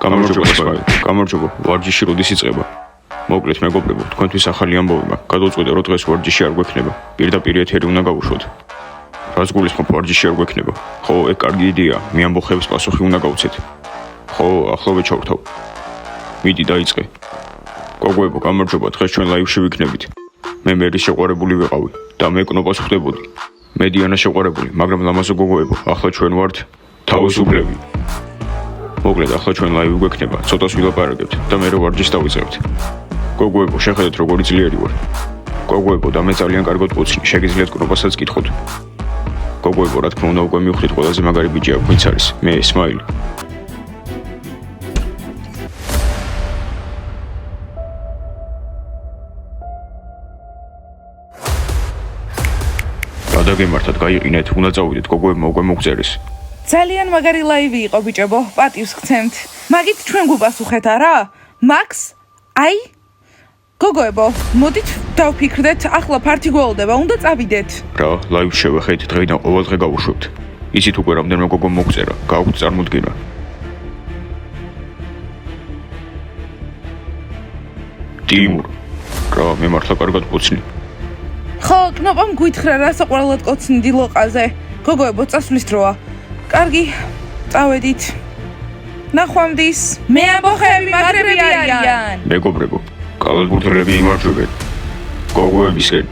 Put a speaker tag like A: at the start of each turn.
A: გამარჯობა, ვარჯიში როდის იწყება? მოკლედ მეგობრებო, თქვენთვის ახალი ამბავი მაქვს. გადავწყვიტე, რომ დღეს ვარჯიში არ გვექნება. პირდაპირ ეთერი უნდა გავუშვოთ. რას გულისხმობ, ვარჯიში არ გვექნება? ხო, ეგ კარგი იდეაა. მე ამბოხების პასუხი უნდა გავუცეთ. ხო, ახლოვე ჩავრთავ. მიდი დაიწყე. გოგოებო, გამარჯობა, დღეს ჩვენ ლაივში ვიქნებით. მე მერის შეყვარებული ვიყავი და მე კნოპას ხვდებოდი. მე დიანა შეყვარებული, მაგრამ ლამაზო გოგოებო, ახლა ჩვენ ვართ თავისუფლები. მოკლედ, ახლა ჩვენ ლაივი გვექნება, ცოტას ვილაპარაკებთ და მე რო ვარჯიშს დავიწყებთ. გოგოებო, შეხედეთ როგორი ძლიერი ვარ. გოგოებო, და მე ძალიან კარგად ვუცნი, შეგიძლიათ კნოპასაც კითხოთ. გოგოებო, რა თქმა უნდა, უკვე მივხვდით ყველაზე მაგარი ბიჭი აქ ვინც არის, მე სმაილი. გადაგემართათ, გაიყინეთ, უნდა წავიდეთ, გოგოებმა უკვე მოგწერეს.
B: ძალიან მაგარი ლაივი იყო ბიჭებო, პატივს გცემთ. მაგით ჩვენ გვიპასუხეთ არა? მაქს? აი? გოგოებო, მოდით დავფიქრდეთ, ახლა ფართი გველდება, უნდა წავიდეთ.
A: რა, ლაივს შევეხეთ, დღეიდან ყოველ დღე გავუშვებთ. იცით უკვე რამდენმა გოგომ მოგწერა, გააქვთ წარმოდგენა. ტიმურ, რა, მე მართლა კარგად ვუცნი.
B: ხო, კნოპამ გვითხრა რა საყვარელად კოცნი დილოყაზე. გოგოებო, წასვლის დროა. კარგი, წავედით. ნახვამდის. მე ამბოხები მაგრები არიან.
A: მეგობრებო, კალათბურთელები იმარჯვებენ. გოგოებისკენ.